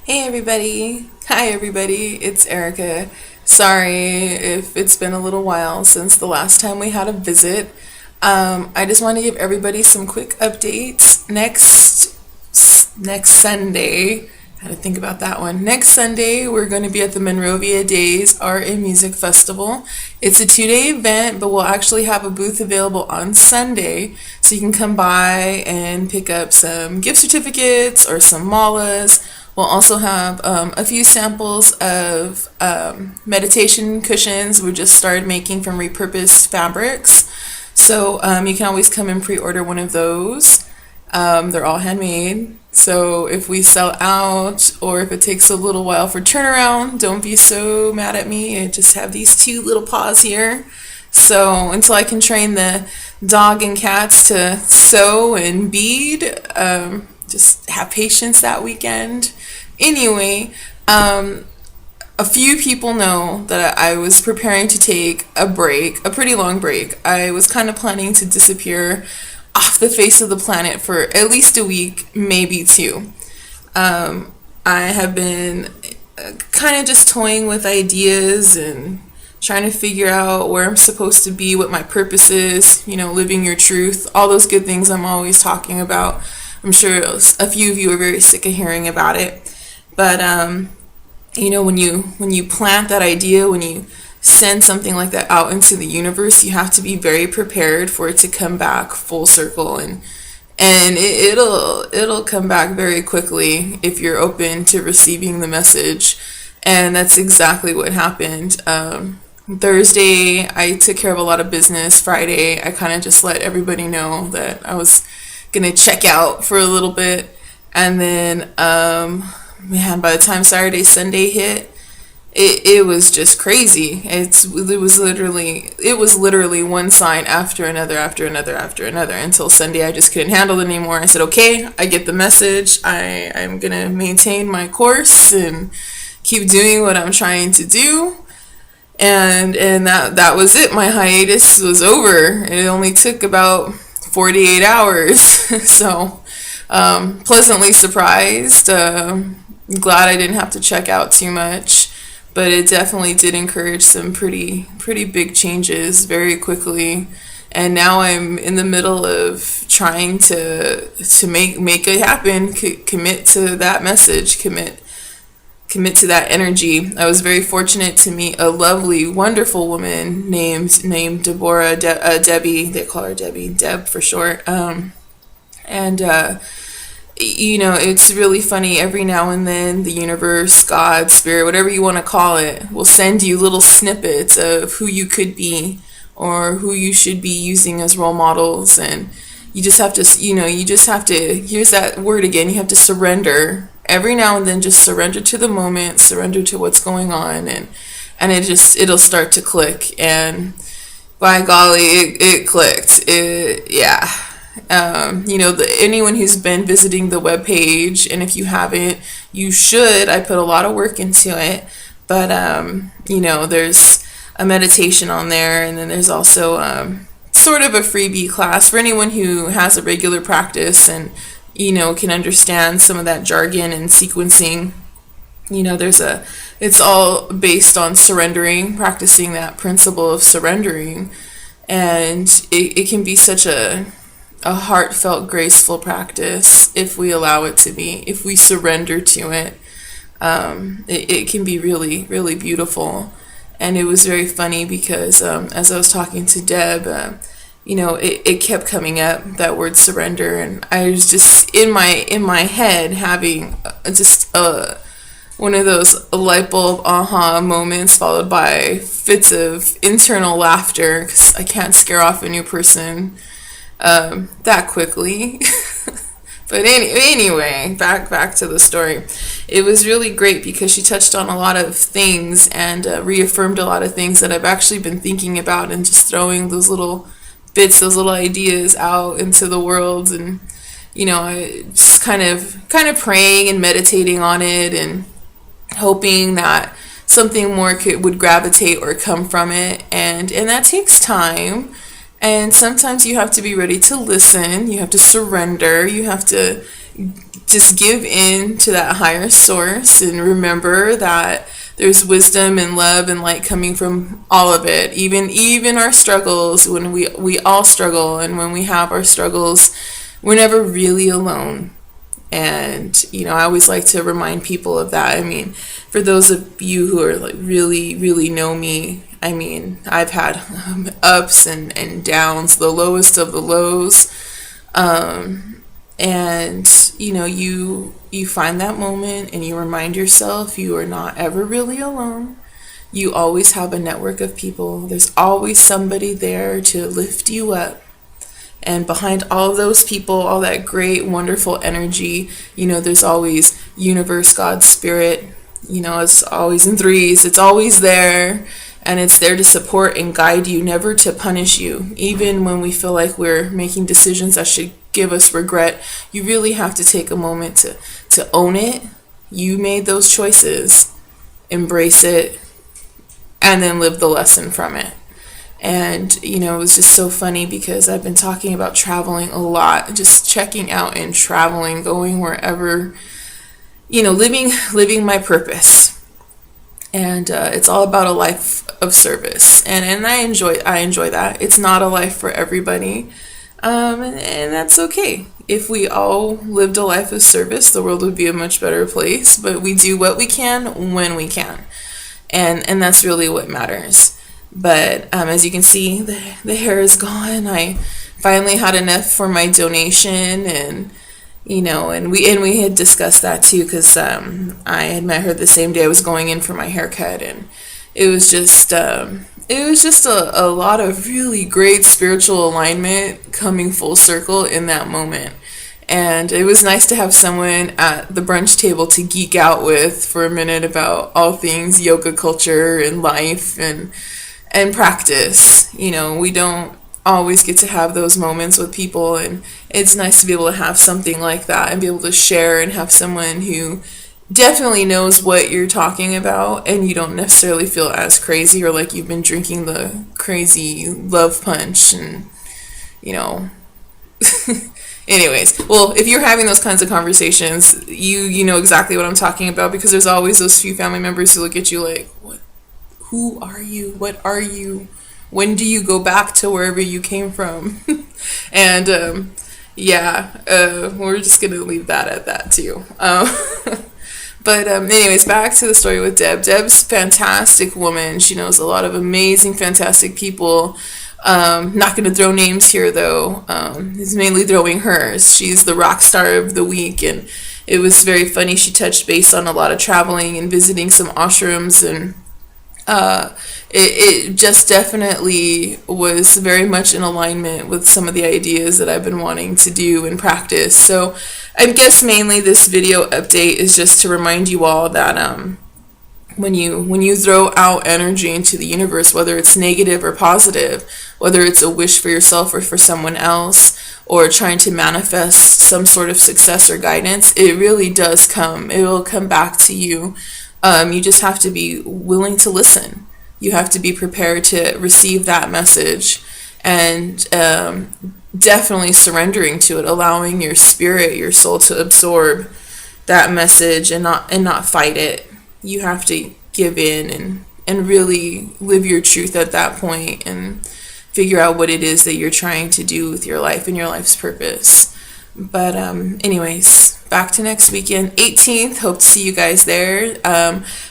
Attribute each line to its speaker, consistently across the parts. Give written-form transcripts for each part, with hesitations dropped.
Speaker 1: Hey everybody. Hi everybody. It's Erica. Sorry if it's been a little while since the last time we had a visit. I just want to give everybody some quick updates. Next Sunday, I had to think about that one. Next Sunday, we're going to be at the Monrovia Days Art and Music Festival. It's a 2-day event, but we'll actually have a booth available on Sunday, so you can come by and pick up some gift certificates or some malas. We'll also have a few samples of meditation cushions we just started making from repurposed fabrics. So you can always come and pre-order one of those. They're all handmade. So if we sell out or if it takes a little while for turnaround, don't be so mad at me. I just have these two little paws here. So until I can train the dog and cats to sew and bead, just have patience that weekend. Anyway, a few people know that I was preparing to take a break, a pretty long break. I was kind of planning to disappear off the face of the planet for at least a week, maybe two. I have been kind of just toying with ideas and trying to figure out where I'm supposed to be, what my purpose is, living your truth, all those good things I'm always talking about. I'm sure a few of you are very sick of hearing about it. But, when you plant that idea, when you send something like that out into the universe, you have to be very prepared for it to come back full circle, and it'll come back very quickly if you're open to receiving the message. And that's exactly what happened. Thursday, I took care of a lot of business. Friday, I kind of just let everybody know that I was gonna check out for a little bit, and then by the time Saturday, Sunday hit, it was just crazy. It was literally one sign after another until Sunday. I just couldn't handle it anymore. I said, okay, I get the message. I'm gonna maintain my course and keep doing what I'm trying to do. And that was it. My hiatus was over. It only took about 48 hours. So pleasantly surprised. Glad I didn't have to check out too much, but it definitely did encourage some pretty big changes very quickly. And now I'm in the middle of trying to make it happen, commit to that message, commit to that energy. I was very fortunate to meet a lovely, wonderful woman named Deborah, Debbie. They call her Debbie, Deb for short. It's really funny. Every now and then, the universe, God, spirit, whatever you want to call it, will send you little snippets of who you could be or who you should be using as role models. And you just have to, here's that word again, you have to surrender. Every now and then, just surrender to the moment, surrender to what's going on, and it'll start to click. And by golly, it clicked. Anyone who's been visiting the webpage, and if you haven't, you should. I put a lot of work into it, but there's a meditation on there, and then there's also sort of a freebie class for anyone who has a regular practice and can understand some of that jargon and sequencing. It's all based on surrendering, practicing that principle of surrendering, and it can be such a heartfelt, graceful practice if we allow it to be. If we surrender to it, it can be really, really beautiful. And it was very funny because as I was talking to Deb, it kept coming up, that word surrender, and I was just in my head having just one of those light bulb aha moments, followed by fits of internal laughter because I can't scare off a new person that quickly. But anyway, back to the story. It was really great because she touched on a lot of things and reaffirmed a lot of things that I've actually been thinking about, and just throwing those little bits, those little ideas out into the world. And I just kind of praying and meditating on it and hoping that something more would gravitate or come from it, and that takes time. And sometimes you have to be ready to listen, you have to surrender, you have to just give in to that higher source and remember that there's wisdom and love and light coming from all of it. Even our struggles, when we all struggle, and when we have our struggles, we're never really alone. And I always like to remind people of that. I mean, for those of you who are like really know me, I mean, I've had ups and downs, the lowest of the lows. And you find that moment and you remind yourself you are not ever really alone. You always have a network of people. There's always somebody there to lift you up. And behind all of those people, all that great, wonderful energy, there's always universe, God, spirit. It's always in threes. It's always there. And it's there to support and guide you, never to punish you. Even when we feel like we're making decisions that should give us regret, you really have to take a moment to own it. You made those choices, embrace it, and then live the lesson from it. And it was just so funny because I've been talking about traveling a lot, just checking out and traveling, going wherever, living my purpose. And it's all about a life of service, and I enjoy that. It's not a life for everybody, and that's okay. If we all lived a life of service, the world would be a much better place. But we do what we can when we can, and that's really what matters. But as you can see, the hair is gone. I finally had enough for my donation, and and we had discussed that too, because I had met her the same day I was going in for my haircut, and it was just a lot of really great spiritual alignment coming full circle in that moment. And it was nice to have someone at the brunch table to geek out with for a minute about all things yoga culture and life and practice. We don't always get to have those moments with people, and it's nice to be able to have something like that and be able to share and have someone who definitely knows what you're talking about, and you don't necessarily feel as crazy or like you've been drinking the crazy love punch and anyways. Well, if you're having those kinds of conversations, you know exactly what I'm talking about, because there's always those few family members who look at you like, what? Who are you? What are you? When do you go back to wherever you came from? And we're just gonna leave that at that too. But anyways, back to the story with Deb. Deb's a fantastic woman. She knows a lot of amazing, fantastic people. Not going to throw names here, though. It's mainly throwing hers. She's the rock star of the week, and it was very funny. She touched base on a lot of traveling and visiting some ashrams, and it just definitely was very much in alignment with some of the ideas that I've been wanting to do and practice. So I guess mainly this video update is just to remind you all that when you throw out energy into the universe, whether it's negative or positive, whether it's a wish for yourself or for someone else, or trying to manifest some sort of success or guidance, it really does come. It will come back to you. You just have to be willing to listen. You have to be prepared to receive that message, and definitely surrendering to it, allowing your spirit, your soul to absorb that message and not fight it. You have to give in and really live your truth at that point and figure out what it is that you're trying to do with your life and your life's purpose. But anyways, back to next weekend, 18th. Hope to see you guys there.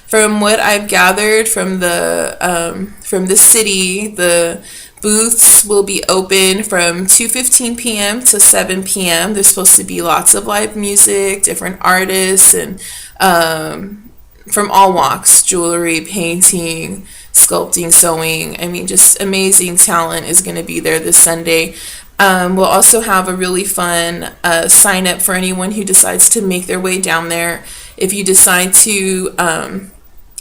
Speaker 1: From what I've gathered from the city, the booths will be open from 2:15 p.m. to 7 p.m. There's supposed to be lots of live music, different artists, and from all walks: jewelry, painting, sculpting, sewing. I mean, just amazing talent is going to be there this Sunday. We'll also have a really fun sign up for anyone who decides to make their way down there. If you decide to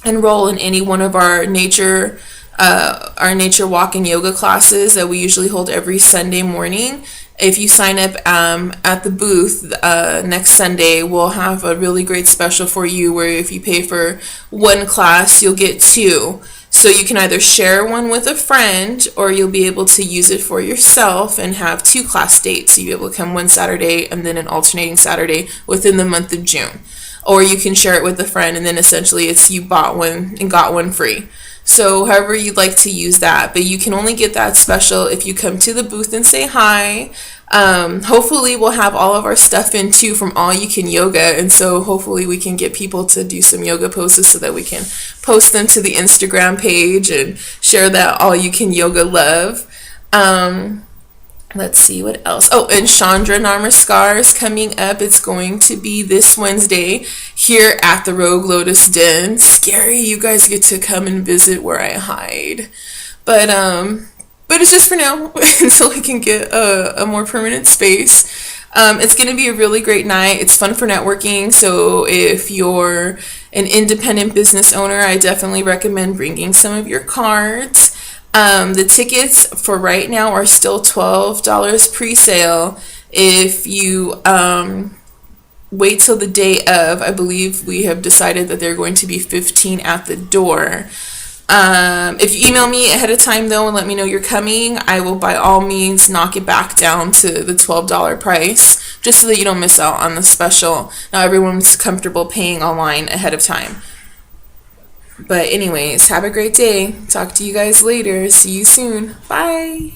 Speaker 1: enroll in any one of our nature walk and yoga classes that we usually hold every Sunday morning, if you sign up at the booth next Sunday, we'll have a really great special for you where if you pay for one class, you'll get two. So you can either share one with a friend, or you'll be able to use it for yourself and have 2 class dates. So you'll be able to come one Saturday and then an alternating Saturday within the month of June. Or you can share it with a friend, and then essentially it's you bought one and got one free. So however you'd like to use that, but you can only get that special if you come to the booth and say hi. Hopefully we'll have all of our stuff in too from All You Can Yoga, and so hopefully we can get people to do some yoga poses so that we can post them to the Instagram page and share that All You Can Yoga love. Let's see what else. Oh, and Chandra Namaskar is coming up. It's going to be this Wednesday here at the Rogue Lotus Den. Scary, you guys get to come and visit where I hide. But it's just for now until I can get a more permanent space. It's going to be a really great night. It's fun for networking. So if you're an independent business owner, I definitely recommend bringing some of your cards. The tickets for right now are still $12 pre-sale. If you wait till the day of, I believe we have decided that they're going to be $15 at the door. If you email me ahead of time though and let me know you're coming, I will by all means knock it back down to the $12 price, just so that you don't miss out on the special. Not everyone's comfortable paying online ahead of time. But anyways, have a great day. Talk to you guys later. See you soon. Bye.